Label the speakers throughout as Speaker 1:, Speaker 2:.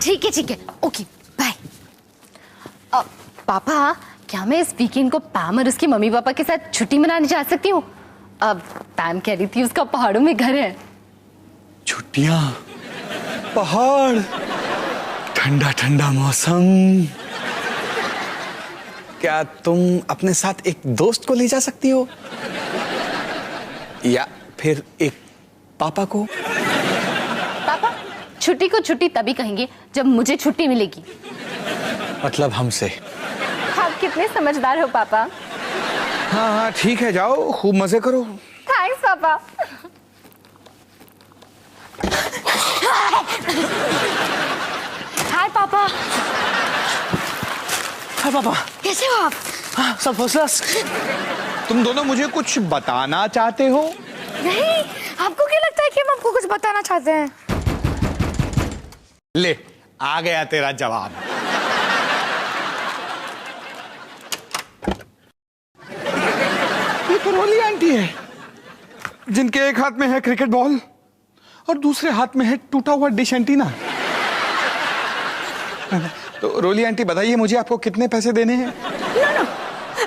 Speaker 1: ठीक है, okay bye. पापा, क्या मैं इस वीकेंड को पैम और उसके मम्मी पापा के साथ छुट्टी मनाने जा सकती हूँ? अब पैम कह रही थी उसका पहाड़ों में घर है।
Speaker 2: छुट्टियां, पहाड़, ठंडा ठंडा मौसम। क्या तुम अपने साथ एक दोस्त को ले जा सकती हो, या फिर एक पापा को?
Speaker 1: पापा, छुट्टी को छुट्टी तभी कहेंगे जब मुझे छुट्टी मिलेगी।
Speaker 2: मतलब हमसे?
Speaker 1: आप कितने समझदार हो पापा।
Speaker 2: हाँ हाँ ठीक है, जाओ खूब मजे करो।
Speaker 1: थैंक्स पापा। हाय पापा।
Speaker 2: हाँ पापा,
Speaker 1: कैसे हो आप?
Speaker 2: हाँ सब फर्स्ट क्लास। तुम दोनों मुझे कुछ बताना चाहते हो?
Speaker 1: नहीं, आपको क्या लगता है कि हम आपको कुछ बताना चाहते हैं?
Speaker 2: ले, आ गया तेरा जवाब। ये तो रोली आंटी है, जिनके एक हाथ में है क्रिकेट बॉल और दूसरे हाथ में है टूटा हुआ डिश एंटीना। तो रोली आंटी बताइए, मुझे आपको कितने पैसे देने हैं?
Speaker 3: नो,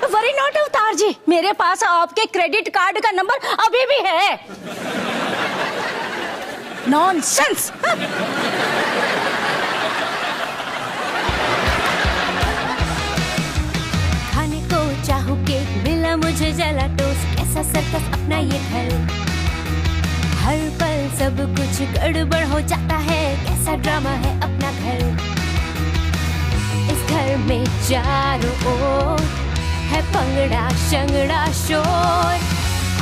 Speaker 3: वरी नॉट अवतार जी, मेरे पास आपके क्रेडिट कार्ड का नंबर अभी भी है। नॉनसेंस।
Speaker 4: खाने को चाहूं केक, मिला मुझे जला टोस्ट, कैसा सर्कस अपना ये घर, हर पल सब कुछ गड़बड़ हो जाता है, कैसा ड्रामा है अपना घर। इस घर में चारों ओर है पंगड़ा शंगड़ा शोर,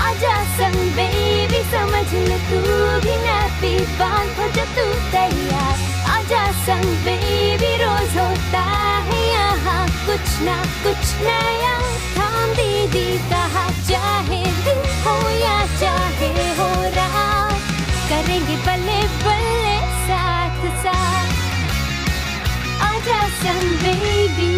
Speaker 4: आजा संग बेबी समझ ले तू भी नैपी बांध हो जा तू तैयार, आजा संग बेबी रोज होता है यहाँ कुछ ना कुछ नया, थाम दीदी कहा चाहे दिन हो या चाहे हो रात, करेंगे बल्ले बल्ले साथ साथ, आजा संग बेबी।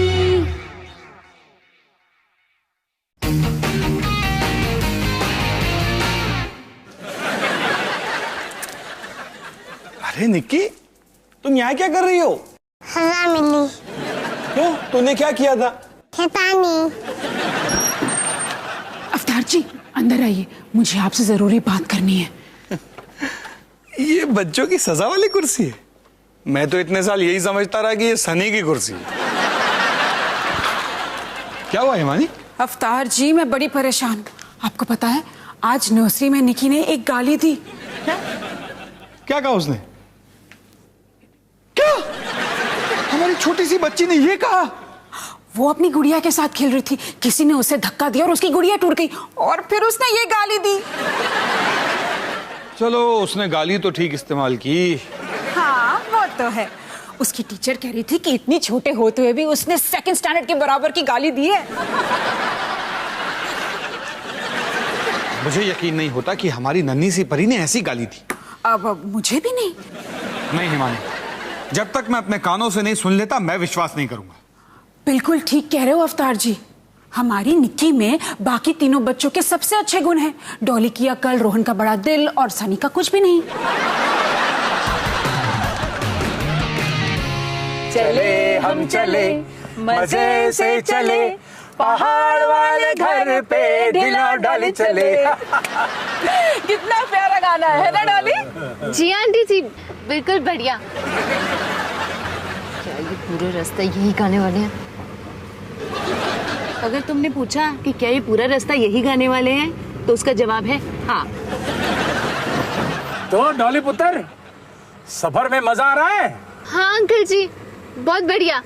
Speaker 2: अरे निक्की, तुम यहाँ क्या कर रही हो?
Speaker 5: सजा मिली।
Speaker 2: क्यों, तूने क्या किया था?
Speaker 5: पता नहीं।
Speaker 6: अवतार जी अंदर आइए, मुझे आपसे जरूरी बात करनी है।
Speaker 2: ये बच्चों की सजा वाली कुर्सी है? मैं तो इतने साल यही समझता रहा कि ये सनी की कुर्सी है। क्या हुआ हिमानी?
Speaker 6: अवतार जी मैं बड़ी परेशान हूँ। आपको पता है आज नर्सरी में निकी ने एक गाली दी।
Speaker 2: क्या कहा उसने? क्या? हमारी छोटी सी बच्ची ने ये कहा?
Speaker 6: वो अपनी गुड़िया के साथ खेल रही थी, किसी ने उसे धक्का दिया और उसकी गुड़िया टूट गई और फिर उसने ये गाली दी।
Speaker 2: चलो उसने गाली तो ठीक इस्तेमाल की।
Speaker 6: हाँ वो तो है। उसकी टीचर कह रही थी कि इतनी छोटे होते हुए भी उसने सेकंड स्टैंडर्ड के बराबर की गाली दी है।
Speaker 2: मुझे यकीन नहीं होता कि हमारी नन्ही सी परी ने ऐसी गाली दी।
Speaker 6: अब मुझे भी नहीं।
Speaker 2: नहीं हिमानी, जब तक मैं अपने कानों से नहीं सुन लेता मैं विश्वास नहीं करूंगा।
Speaker 6: बिल्कुल ठीक कह रहे हो अवतार जी। हमारी निक्की में बाकी तीनों बच्चों के सबसे अच्छे गुण हैं। डॉली की अकल, रोहन का बड़ा दिल और सनी का कुछ भी नहीं।
Speaker 7: चले हम चले मजे से चले, पहाड़ वाले घर पे ढिला डॉली चले।
Speaker 3: कितना प्यारा गाना है ना डॉली?
Speaker 1: जी आंटी जी, बिल्कुल बढ़िया। क्या ये पूरे रास्ता यही गाने वाले हैं?
Speaker 3: अगर तुमने पूछा कि क्या ये पूरा रास्ता यही गाने वाले हैं तो उसका जवाब है हाँ।
Speaker 7: तो डॉली पुत्र, सफर में मजा आ रहा है?
Speaker 1: हाँ अंकल जी, बहुत बढ़िया।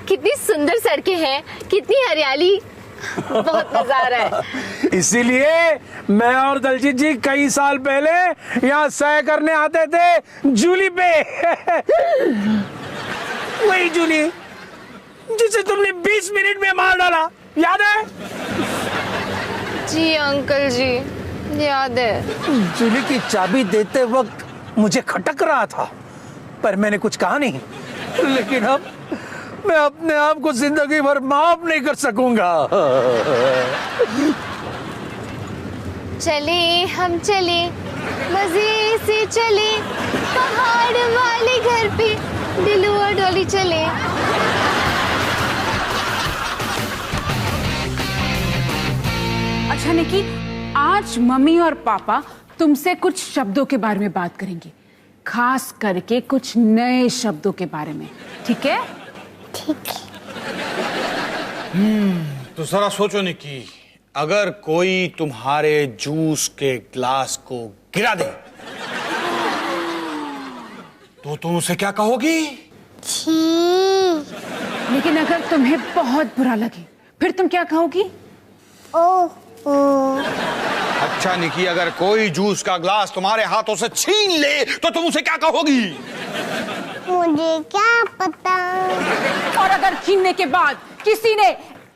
Speaker 1: कितनी सुंदर सड़कें हैं, कितनी हरियाली, बहुत मजा आ रहा है।
Speaker 7: इसीलिए मैं और दलजीत जी कई साल पहले यहाँ सैर करने आते थे जूली पे। वही जूली जिसे तुमने 20 मिनट में मार डाला, याद है?
Speaker 1: जी अंकल जी, याद है।
Speaker 7: जूली की चाबी देते वक्त मुझे खटक रहा था, पर मैंने कुछ कहा नहीं। लेकिन अब मैं अपने आप को जिंदगी भर माफ नहीं कर सकूंगा।
Speaker 1: चले हम चले, मजे से चले, पहाड़ वाले घर पे दिलू और डॉली चले।
Speaker 6: अच्छा निकी, आज मम्मी और पापा तुमसे कुछ शब्दों के बारे में बात करेंगे, खास करके कुछ नए शब्दों के बारे में, ठीक है?
Speaker 5: ठीक है।
Speaker 2: तो जरा सोचो निकी, अगर कोई तुम्हारे जूस के ग्लास को गिरा दे तो तुम उसे क्या कहोगी?
Speaker 5: छी।
Speaker 6: लेकिन अगर तुम्हें बहुत बुरा लगे फिर तुम क्या कहोगी?
Speaker 5: ओह
Speaker 2: अच्छा निकी, अगर कोई जूस का ग्लास तुम्हारे हाथों से छीन ले तो तुम उसे क्या कहोगी?
Speaker 5: मुझे क्या पता।
Speaker 6: और अगर छीनने के बाद किसी ने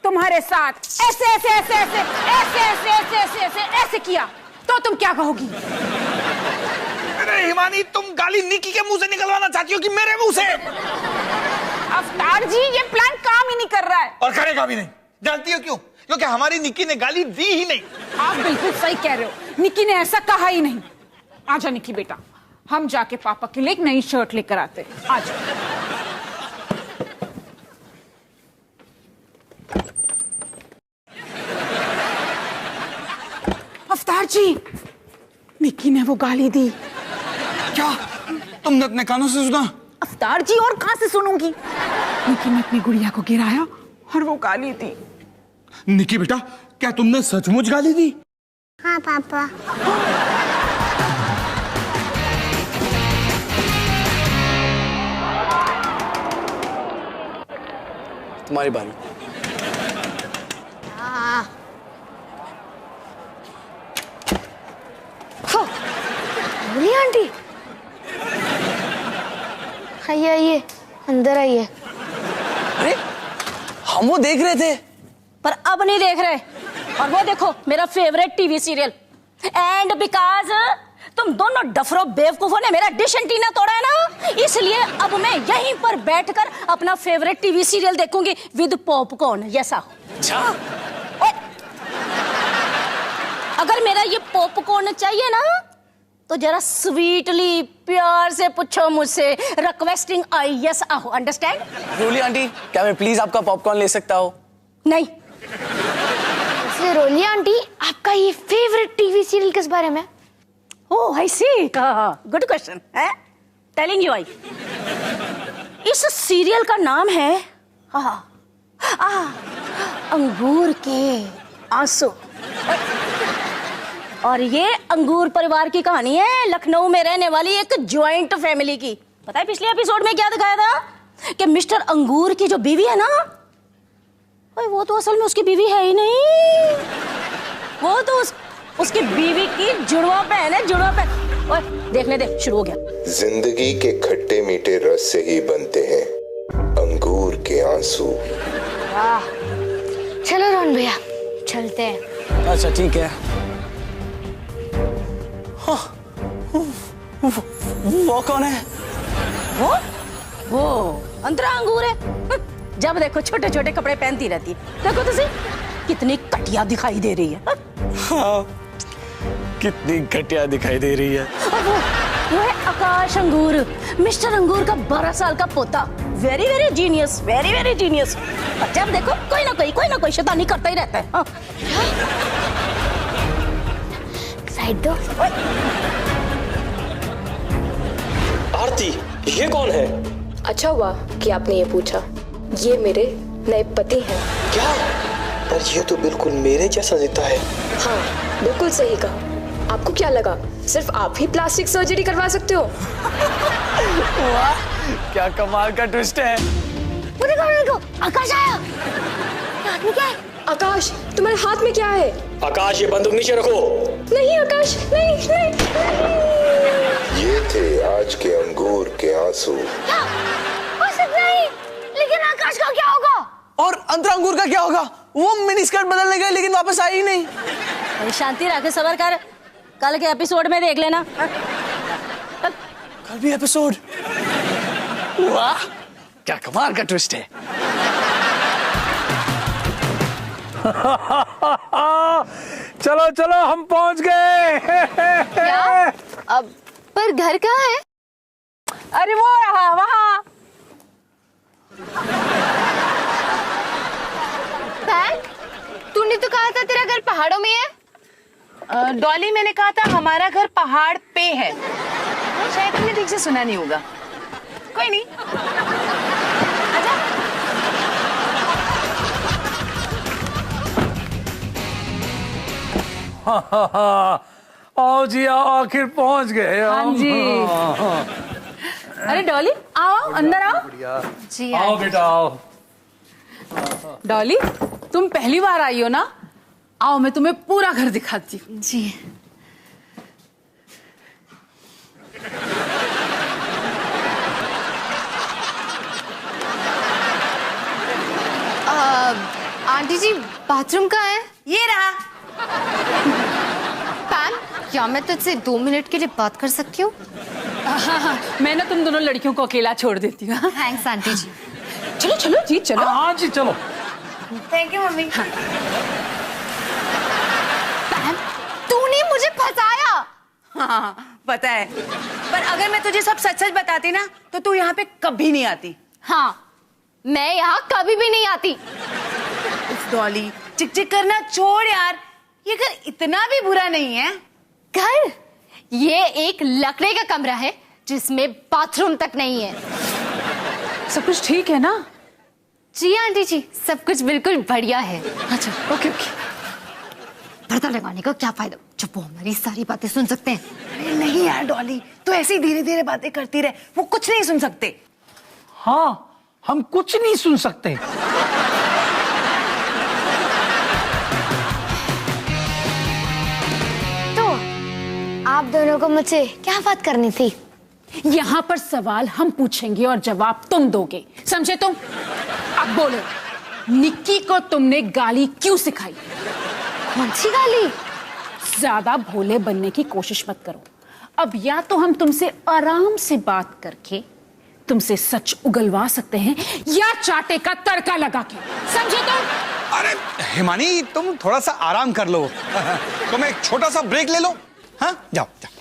Speaker 6: तुम्हारे साथ ऐसे ऐसे ऐसे ऐसे ऐसे ऐसे ऐसे ऐसे ऐसे ऐसे किया तो तुम क्या कहोगी?
Speaker 2: अरे हिमानी, तुम गाली निकी के मुंह से निकलवाना चाहती हो कि मेरे मुंह से?
Speaker 6: अवतार जी, ये प्लान काम ही नहीं कर रहा है।
Speaker 2: और करेगा भी नहीं। जानती हो क्यों? क्योंकि हमारी निकी ने गाली दी ही नहीं।
Speaker 6: आप बिल्कुल सही कह रहे हो, निकी ने ऐसा कहा ही नहीं। आजा निकी बेटा, हम जाके पापा के लिए एक नई शर्ट लेकर आते हैं। आजा। अवतार जी, निकी ने वो गाली दी।
Speaker 2: क्या तुमने अपने कानों से सुना?
Speaker 6: अवतार जी, और कहां से सुनूंगी? निकी ने अपनी गुड़िया को गिराया और वो गाली दी।
Speaker 2: निकी बेटा, क्या तुमने सचमुच गाली दी?
Speaker 5: हाँ पापा।
Speaker 8: तुम्हारी बारी।
Speaker 1: बोलिए आंटी। आइए आइए, अंदर आइए।
Speaker 8: अरे हम वो देख रहे थे।
Speaker 3: पर अब नहीं देख रहे। और वो देखो मेरा favourite TV serial. And because तुम दोनों डफरो बेवकूफों ने मेरा डिश एंटीना तोड़ा है ना, इसलिए अब मैं यहीं पर बैठकर अपना फेवरेट टीवी सीरियल देखूंगी विद पॉपकॉर्न। जैसा अगर मेरा ये पॉपकॉर्न चाहिए ना तो जरा स्वीटली प्यार से पूछो मुझसे। रिक्वेस्टिंग आई यस आहो, अंडरस्टैंड?
Speaker 8: रोली आंटी, क्या मैं प्लीज आपका पॉपकॉर्न ले सकता हूँ?
Speaker 3: नहीं।
Speaker 1: रोली आंटी, आपका ये फेवरेट टीवी सीरियल किस बारे में?
Speaker 3: ओह आई सी, गुड क्वेश्चन है। टेलिंग यू आई, इस सीरियल का नाम है अंगूर के आंसू। और ये अंगूर परिवार की कहानी है, लखनऊ में रहने वाली एक ज्वाइंट फैमिली की। पता है पिछले एपिसोड में क्या दिखाया था कि मिस्टर अंगूर की जो बीवी है ना, वो तो असल में उसकी बीवी है ही नहीं। वो तो उसकी बीवी की जुड़वा बहन है, जुड़वा बहन। ओए देखने दे, शुरू हो गया।
Speaker 9: जिंदगी के खट्टे मीठे रस से ही बनते हैं अंगूर के आंसू।
Speaker 1: चलो रोहन भैया, चलते हैं।
Speaker 8: अच्छा ठीक है। वो कौन है?
Speaker 3: वो अंतरा अंगूर है। जब देखो छोटे छोटे कपड़े पहनती रहती है। देखो तुझे कितनी घटिया दिखाई दे रही है।
Speaker 8: हाँ, कितनी घटिया दिखाई दे रही है।
Speaker 3: वो है आकाश अंगूर, मिस्टर अंगूर का 12 साल का पोता। Very very genius, very very genius. जब देखो कोई ना कोई शैतानी करता ही रहता है। हाँ।
Speaker 1: साइड दो।
Speaker 8: आरती, ये कौन है?
Speaker 10: अच्छा हुआ कि आपने ये पूछा। ये मेरे नए पति हैं।
Speaker 8: क्या? पर ये तो बिल्कुल मेरे जैसा दिखता है।
Speaker 10: हाँ, बिल्कुल सही कहा। आपको क्या लगा सिर्फ आप ही प्लास्टिक सर्जरी करवा सकते हो?
Speaker 8: वाह, क्या कमाल का ट्विस्ट है।
Speaker 1: वो देखो, आकाश आया। हाथ में क्या है?
Speaker 10: आकाश, तुम्हारे हाथ में क्या है?
Speaker 8: आकाश, ये बंदूक नीचे रखो।
Speaker 10: नहीं आकाश, नहीं।
Speaker 9: ये थे आज के अंगूर के आंसू।
Speaker 1: हो सकता है, लेकिन आकाश का क्या होगा?
Speaker 8: और अंतरा अंगूर का क्या होगा? वो मिनी स्कर्ट बदलने गए लेकिन वापस आई ही नहीं।
Speaker 3: अरे शांति रखे, सबर कर, कल के एपिसोड में देख लेना।
Speaker 8: कल भी एपिसोड? वाह, क्या कमाल का ट्विस्ट है।
Speaker 7: चलो चलो, हम पहुंच गए।
Speaker 1: क्या? अब पर घर कहाँ है?
Speaker 6: अरे वो रहा वहाँ,
Speaker 1: तूने तो कहा था तेरा घर पहाड़ों में है।
Speaker 6: डॉली, मैंने कहा था हमारा घर पहाड़ पे है। शायद तुमने ठीक से सुना नहीं होगा। कोई नहीं, आजा।
Speaker 7: आओ जी आओ, आखिर पहुंच गए।
Speaker 6: हाँ जी। अरे डॉली, आओ अंदर आओ।
Speaker 1: जी
Speaker 7: आओ बेटा आओ।
Speaker 6: डॉली, तुम पहली बार आई हो ना? आओ मैं तुम्हें पूरा घर दिखाती हूँ।
Speaker 1: जी। आंटी जी, बाथरूम कहाँ है?
Speaker 6: ये रहा।
Speaker 1: पैम, क्या मैं तुझसे 2 मिनट के लिए बात कर सकती हूँ?
Speaker 6: हाँ, मैं ना तुम दोनों लड़कियों को अकेला छोड़ देती हूँ।
Speaker 1: थैंक्स आंटी जी।
Speaker 6: चलो चलो जी, चलो।
Speaker 7: हाँ जी चलो।
Speaker 1: Thank you mummy. पैम, तूने मुझे फंसाया।
Speaker 6: हाँ पता है, पर अगर मैं तुझे सब सच सच बताती ना तो तू यहाँ पे कभी नहीं आती।
Speaker 1: हाँ, मैं यहाँ कभी भी नहीं आती।
Speaker 6: डॉली, चिक चिक करना छोड़ यार, ये घर इतना भी बुरा नहीं है।
Speaker 1: घर? ये एक लकड़े का कमरा है जिसमें बाथरूम तक नहीं है।
Speaker 6: सब कुछ ठीक है ना?
Speaker 1: जी आंटी जी, सब कुछ बिल्कुल बढ़िया है।
Speaker 6: अच्छा, ओके ओके।
Speaker 1: पर्दा लगाने का क्या फायदा जब वो हमारी सारी बातें सुन सकते हैं।
Speaker 6: अरे नहीं यार डॉली, तो ऐसी धीरे धीरे बातें करती रहे, वो कुछ नहीं सुन सकते।
Speaker 7: हाँ, हम कुछ नहीं सुन सकते।
Speaker 5: तो आप दोनों को मुझसे क्या बात करनी थी?
Speaker 6: यहाँ पर सवाल हम पूछेंगे और जवाब तुम दोगे, समझे तुम? अब बोलो, निक्की को तुमने गाली क्यों सिखाई?
Speaker 5: कौन सी गाली?
Speaker 6: ज्यादा भोले बनने की कोशिश मत करो। अब या तो हम तुमसे आराम से बात करके तुमसे सच उगलवा सकते हैं, या चाटे का तड़का लगा के, समझे तुम?
Speaker 2: अरे हिमानी, तुम थोड़ा सा आराम कर लो। तुम एक छोटा सा ब्रेक ले लो। हाँ, जाओ जाओ।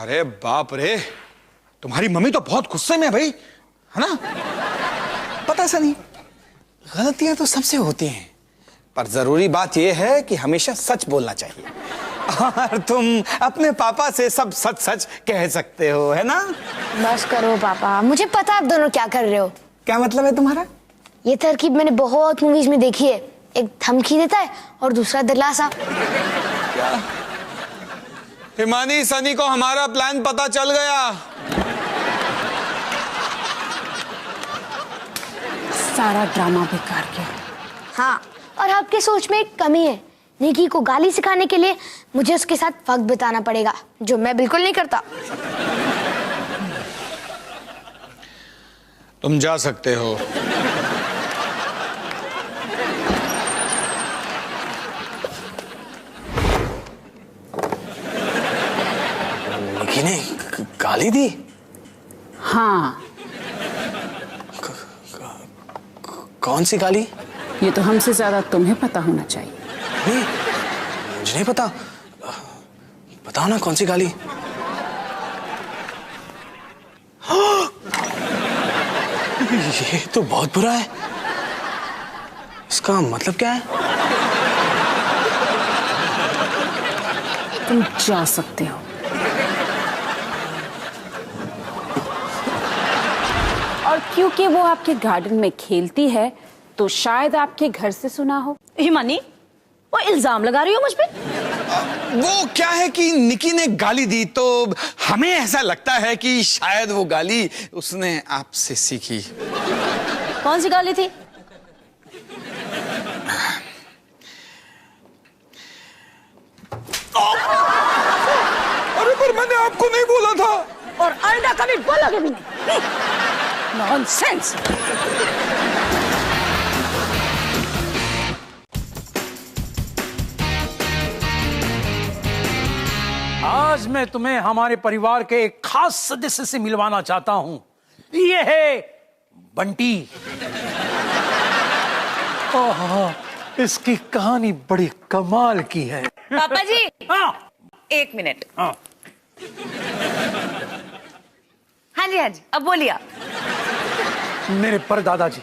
Speaker 2: अरे बाप रे, तुम्हारी मम्मी तो बहुत गुस्से में है भाई, है ना? पता ऐसा नहीं, गलतियां तो सबसे होती हैं, पर जरूरी बात यह है कि हमेशा सच बोलना चाहिए। और तुम अपने पापा से सब सच सच कह सकते हो, है ना?
Speaker 5: बस करो पापा, मुझे पता है आप दोनों क्या कर रहे हो।
Speaker 2: क्या मतलब है तुम्हारा?
Speaker 5: ये तरकीब मैंने बहुत मूवीज में देखी है। एक धमकी देता है और दूसरा दिलासा।
Speaker 2: हिमानी, सनी को हमारा प्लान पता चल गया।
Speaker 6: सारा ड्रामा बेकार किया।
Speaker 5: हाँ, और आपकी सोच में एक कमी है। निकी को गाली सिखाने के लिए मुझे उसके साथ वक्त बिताना पड़ेगा, जो मैं बिल्कुल नहीं करता।
Speaker 2: तुम जा सकते हो।
Speaker 8: निकी ने गाली दी?
Speaker 6: हाँ।
Speaker 8: कौन सी गाली?
Speaker 6: ये तो हमसे ज्यादा तुम्हें पता होना चाहिए।
Speaker 8: नहीं, मुझे नहीं पता। बताओ ना कौन सी गाली? ये तो बहुत बुरा है। इसका मतलब क्या है?
Speaker 6: तुम जा सकते हो। और क्योंकि वो आपके गार्डन में खेलती है तो शायद आपके घर से सुना हो।
Speaker 3: हिमानी, वो इल्जाम लगा रही हो मुझ पे?
Speaker 2: वो क्या है कि निकी ने गाली दी तो हमें ऐसा लगता है कि शायद वो गाली उसने आपसे सीखी।
Speaker 3: कौन सी गाली थी?
Speaker 2: अरे पर मैंने आपको नहीं बोला था।
Speaker 3: और आइंदा कभी बोलोगे भी नहीं। नॉनसेंस।
Speaker 7: आज मैं तुम्हें हमारे परिवार के एक खास सदस्य से मिलवाना चाहता हूं। ये है बंटी। ओह, इसकी कहानी बड़ी कमाल की है।
Speaker 6: पापा जी,
Speaker 7: हाँ,
Speaker 6: 1 मिनट।
Speaker 7: हाँ।
Speaker 6: हाँ
Speaker 3: जी हाँ जी, अब बोलिए आप।
Speaker 7: मेरे परदादाजी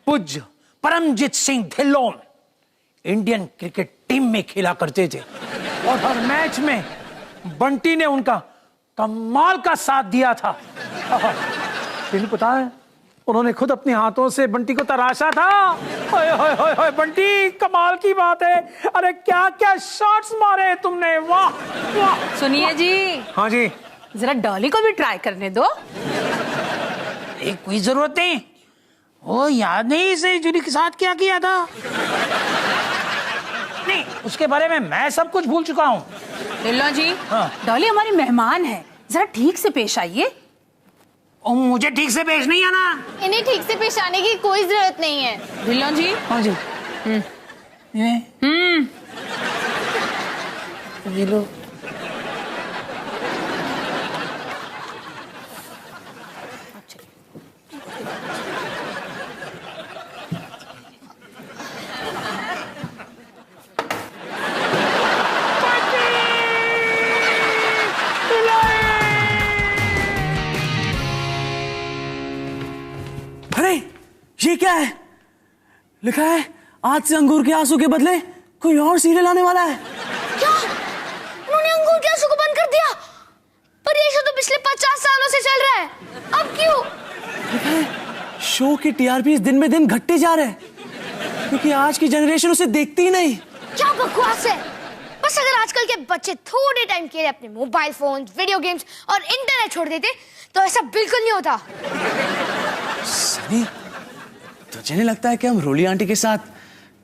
Speaker 7: पूज्य Paramjit Singh Dhillon Indian cricket team में खेला करते थे और हर मैच में बंटी ने उनका कमाल का साथ दिया था। तेन पता है उन्होंने खुद अपने हाथों से बंटी को तराशा था। ओए होए होए होए बंटी, कमाल की बात है। अरे क्या क्या शॉट्स मारे तुमने, वाह वाह।
Speaker 6: सुनिए जी,
Speaker 7: हाँ जी,
Speaker 6: जरा डॉली को भी ट्राई करने दो।
Speaker 7: एक कोई जरूरत नहीं, वो याद नहीं इसे जूली के साथ क्या किया था। नहीं, उसके बारे में मैं सब कुछ भूल चुका हूँ।
Speaker 6: ढिल्लों जी,
Speaker 7: हाँ।
Speaker 6: डॉली हमारी मेहमान है, जरा ठीक से पेश आइए।
Speaker 7: मुझे ठीक से पेश नहीं आना।
Speaker 1: इन्हें ठीक से पेश आने की कोई जरूरत नहीं है।
Speaker 6: ढिल्लों जी।
Speaker 7: हाँ जी। ये लो।
Speaker 8: अरे ये क्या है? लिखा है आज से अंगूर के आंसू के बदले कोई और सीरियल आने वाला है।
Speaker 5: क्या उन्होंने अंगूर के आंसू को बंद कर दिया? पर ये शो तो पिछले 50 सालों से चल रहा है, अब क्यों?
Speaker 8: लिखा है शो के टीआरपी दिन में दिन घटते जा रहे हैं क्योंकि आज की जनरेशन उसे देखती ही नहीं।
Speaker 5: क्या बकवास है। बस अगर आजकल के बच्चे थोड़े टाइम के लिए अपने मोबाइल फोन, वीडियो गेम्स और इंटरनेट छोड़ देते तो ऐसा बिल्कुल नहीं होता।
Speaker 8: सनी, तुझे नहीं लगता है कि हम रोली आंटी के साथ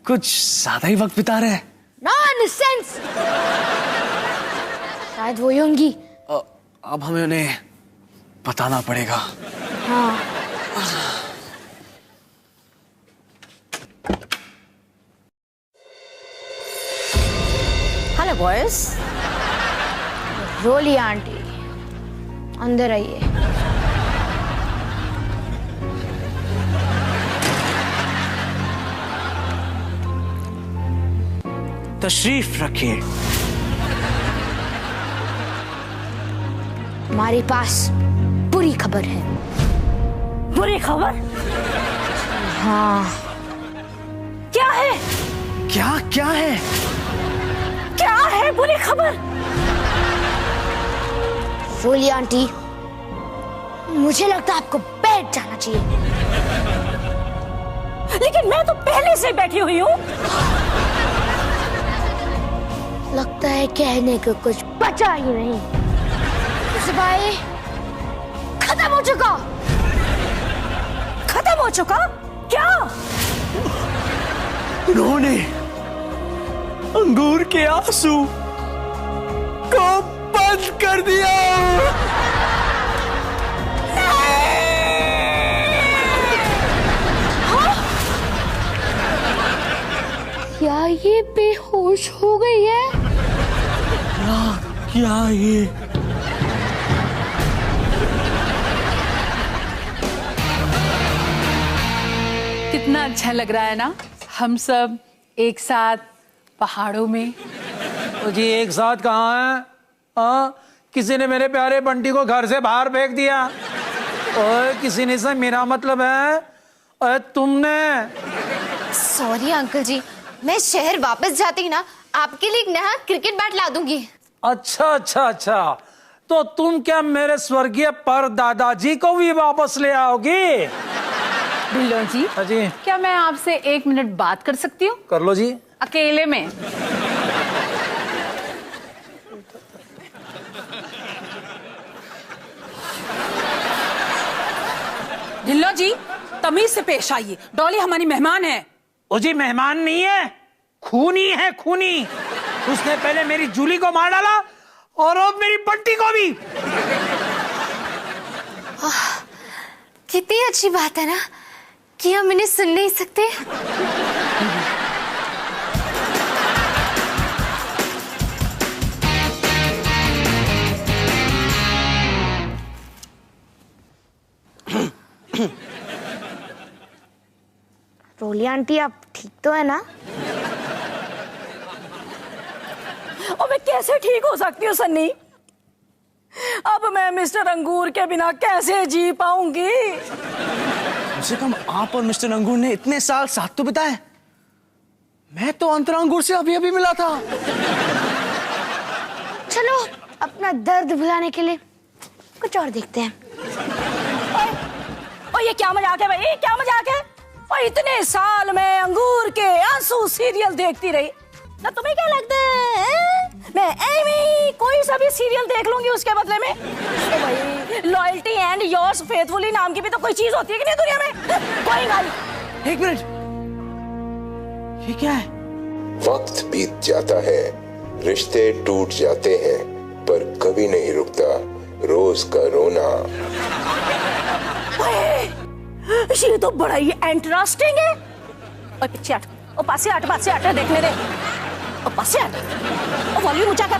Speaker 8: कुछ ज्यादा ही वक्त बिता रहे हैं?
Speaker 5: नॉनसेंस। शायद वो ही होंगी।
Speaker 8: अब हमें उन्हें बताना पड़ेगा।
Speaker 5: हाँ।
Speaker 3: Hello boys.
Speaker 5: रोली आंटी, अंदर आइए।
Speaker 8: तशरीफ रखिए।
Speaker 5: हमारे पास बुरी खबर है।
Speaker 3: बुरी खबर?
Speaker 5: हाँ।
Speaker 3: क्या है?
Speaker 8: क्या क्या है?
Speaker 3: क्या है बुरी खबर?
Speaker 5: रोली आंटी, मुझे लगता है आपको बैठ जाना चाहिए।
Speaker 3: लेकिन मैं तो पहले से बैठी हुई हूँ।
Speaker 5: लगता है कहने को कुछ बचा ही नहीं। सिपाही, खत्म हो चुका।
Speaker 3: खत्म हो चुका? क्या?
Speaker 8: उन्होंने अंगूर के आंसू को बंद कर दिया।
Speaker 5: क्या ये बेहोश हो गई है?
Speaker 8: क्या ये?
Speaker 6: कितना अच्छा लग रहा है ना, हम सब एक साथ पहाड़ों में।
Speaker 7: तो जी एक साथ कहाँ है? हाँ, किसी ने मेरे प्यारे बंटी को घर से बाहर फेंक दिया और किसी ने से मेरा मतलब है और तुमने।
Speaker 1: सॉरी अंकल जी, मैं शहर वापस जाती ना आपके लिए एक नया क्रिकेट बैट ला दूंगी।
Speaker 7: अच्छा अच्छा अच्छा, तो तुम क्या मेरे स्वर्गीय पर दादाजी को भी वापस ले आओगी?
Speaker 6: ढिल्लों जी,
Speaker 7: हाँ जी।
Speaker 6: क्या मैं आपसे 1 मिनट बात कर सकती हूँ?
Speaker 7: कर लो जी।
Speaker 6: अकेले में। ढिल्लों जी, तमीज से पेश आइए, डॉली हमारी मेहमान है।
Speaker 7: ओ जी मेहमान नहीं है, खूनी है, खूनी। उसने पहले मेरी जूली को मार डाला और अब मेरी बंटी को भी।
Speaker 1: कितनी अच्छी बात है ना कि हम इन्हें सुन नहीं सकते।
Speaker 5: रोली आंटी, आप ठीक तो है ना?
Speaker 3: और मैं कैसे ठीक हो सकती हूँ सन्नी? अब मैं मिस्टर अंगूर के बिना कैसे जी पाऊंगी?
Speaker 8: कम से कम आप और मिस्टर अंगूर ने इतने साल साथ तो बिताए। मैं तो अंतरा अंगूर से अभी अभी मिला था।
Speaker 5: चलो अपना दर्द भुलाने के लिए कुछ और देखते हैं।
Speaker 3: और ये क्या मजाक है भाई, क्या मजाक है? और इतने साल मैं अंगूर के आंसू सीरियल देखती रही ना, तुम्हें क्या लगता है मैं एमी कोई सा भी सीरियल देख लूंगी उसके बदले में? भाई लॉयल्टी एंड योर्स फेथफुली नाम की भी तो कोई चीज होती है कि नहीं दुनिया में? कोई गाली।
Speaker 8: एक मिनट, ये क्या है?
Speaker 9: वक्त बीत जाता है, रिश्ते टूट जाते हैं, पर कभी नहीं रुकता रोज का रोना।
Speaker 3: ये तो बड़ा ही इंटरेस्टिंग है। और पीछे हट, और पास से हट देखने दे। और पास से हट, और वॉल्यूम ऊंचा कर।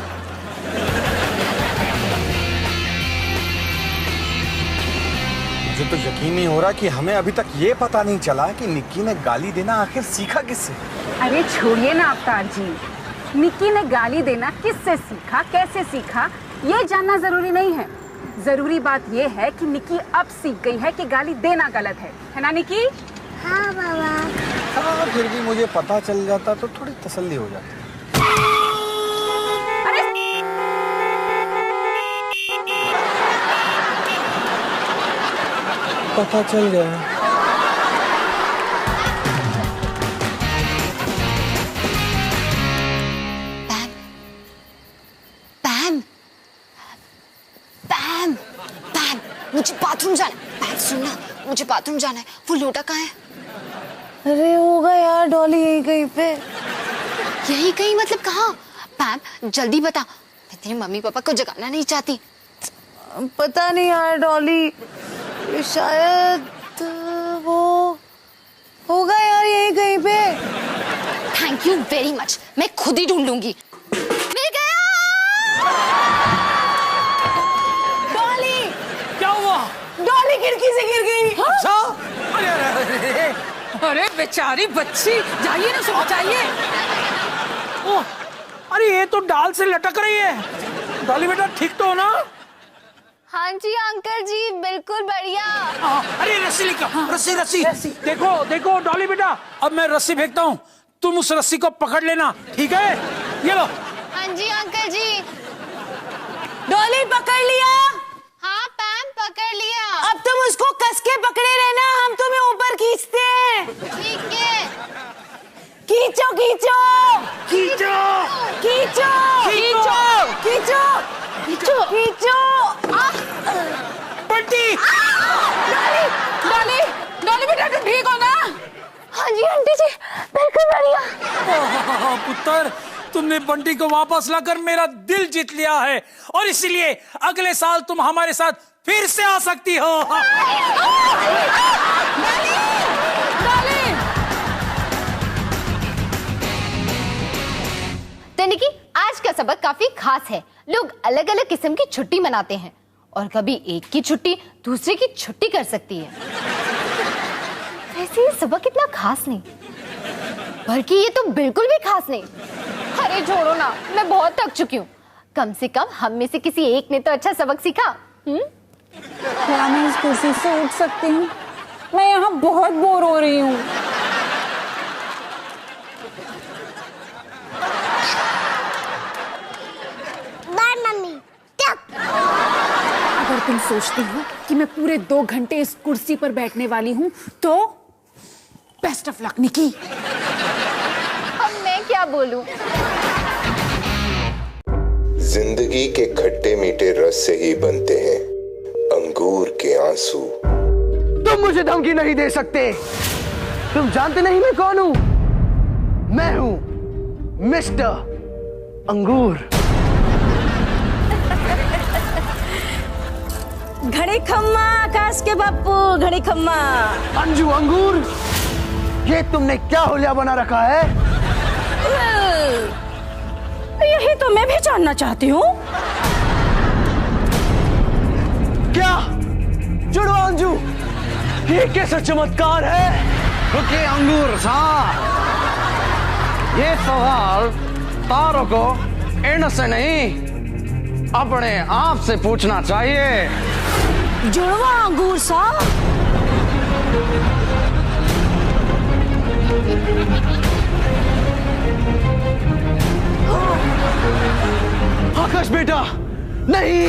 Speaker 2: मुझे तो यकीन नहीं हो रहा कि हमें अभी तक ये पता नहीं चला कि निक्की ने गाली देना आखिर सीखा किससे।
Speaker 6: अरे छोड़िए ना अवतार जी, निक्की ने गाली देना किससे सीखा, कैसे सीखा, ये जानना जरूरी नहीं है। जरूरी बात ये है कि निक्की अब सीख गई है कि गाली देना गलत है ना निक्की?
Speaker 5: हाँ बाबा।
Speaker 2: हाँ, फिर भी मुझे पता चल जाता तो थोड़ी तसल्ली हो जाती।
Speaker 6: अरे
Speaker 2: पता चल गया।
Speaker 1: मुझे बाथरूम जाना है। पैम सुनना, मुझे बाथरूम जाना है। वो लोटा कहाँ है?
Speaker 3: अरे होगा यार डॉली यहीं कहीं पे।
Speaker 1: यही कहीं मतलब कहाँ? पैम जल्दी बता, मैं तेरे मम्मी पापा को जगाना नहीं चाहती।
Speaker 3: पता नहीं यार डॉली, शायद वो होगा यार यहीं कहीं पे।
Speaker 1: थैंक यू वेरी मच, मैं खुद ही ढूंढ लूंगी। मिल गया।
Speaker 3: डॉली खिड़की से गिर गई।
Speaker 7: अच्छा? अरे बेचारी बच्ची, जाइए ना, सो जाइए। ओह, अरे ये तो डाल से लटक रही है। डॉली बेटा ठीक तो हो ना?
Speaker 1: हाँ जी अंकल जी, बिल्कुल बढ़िया।
Speaker 7: अरे रस्सी लेकर, रस्सी। देखो देखो डॉली बेटा, अब मैं रस्सी फेंकता हूँ, तुम उस रस्सी को पकड़ लेना, ठीक है? ये लो।
Speaker 1: हाँ जी अंकल जी।
Speaker 3: डॉली पकड़ लिया?
Speaker 1: हाँ पैम पकड़ लिया।
Speaker 3: अब तुम उसको कस के पकड़े रहना, हम तुम्हें ऊपर खींचते हैं।
Speaker 1: ठीक है।
Speaker 3: खींचो खींचो
Speaker 7: खींचो
Speaker 3: खींचो खींचो खींचो खींचो खींचो।
Speaker 7: बंटी!
Speaker 6: डॉली बेटा तुम ठीक हो ना?
Speaker 1: हाँ जी आंटी जी, बिल्कुल बढ़िया।
Speaker 7: पुत्र, तुमने बंटी को वापस लाकर मेरा दिल जीत लिया है, और इसीलिए अगले साल तुम हमारे साथ फिर से आ सकती हो।
Speaker 1: तो निकी, आज का सबक काफी खास है। लोग अलग अलग किस्म की छुट्टी मनाते हैं, और कभी एक की छुट्टी दूसरे की छुट्टी कर सकती है। वैसे ये सबक इतना खास नहीं, बल्कि ये तो बिल्कुल भी खास नहीं। अरे छोड़ो ना, मैं बहुत थक चुकी हूँ। कम से कम हम में से किसी एक ने तो अच्छा सबक सीखा।
Speaker 6: क्या मैं इस कुर्सी से उठ सकती हूँ? मैं यहाँ बहुत बोर हो रही हूँ।
Speaker 5: Bye mummy.
Speaker 6: अगर तुम सोचती हो कि मैं पूरे 2 घंटे इस कुर्सी पर बैठने वाली हूँ तो बेस्ट ऑफ लक निकी।
Speaker 1: अब मैं क्या बोलूं?
Speaker 9: जिंदगी के खट्टे मीठे रस से ही बनते हैं अंगूर के आंसू।
Speaker 8: तुम मुझे धमकी नहीं दे सकते। तुम जानते नहीं मैं कौन हूं? मैं हूं मिस्टर अंगूर।
Speaker 3: घड़ी खम्मा आकाश के बापू, घड़ी खम्मा।
Speaker 8: अंजू अंगूर, ये तुमने क्या होलिया बना रखा है?
Speaker 3: यही तो मैं भी जानना चाहती हूँ।
Speaker 8: क्या जुड़वा अंजू, ये कैसा चमत्कार है?
Speaker 11: रुकिए अंगूर साहब, ये सवाल तारों को एन से नहीं अपने आप से पूछना चाहिए।
Speaker 3: जुड़वा अंगूर सा।
Speaker 8: आकाश बेटा, नहीं।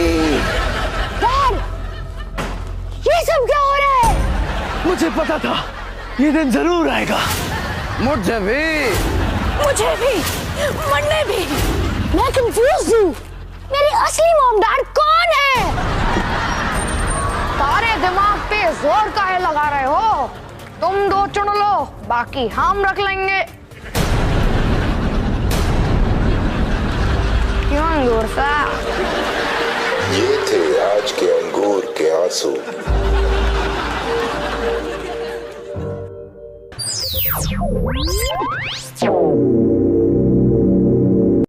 Speaker 5: डैड, ये सब क्या हो रहा है?
Speaker 8: मुझे पता था ये दिन जरूर आएगा।
Speaker 11: मुझे भी,
Speaker 3: मन्ने भी।
Speaker 5: मैं कंफ्यूज हूँ। मेरी असली मॉम डैड कौन है? सारे दिमाग पे जोर काहे लगा रहे हो? तुम दो चुन लो, बाकी हम रख लेंगे। क्यों अंगूर सा?
Speaker 9: ये थे आज के अंगूर के आंसू।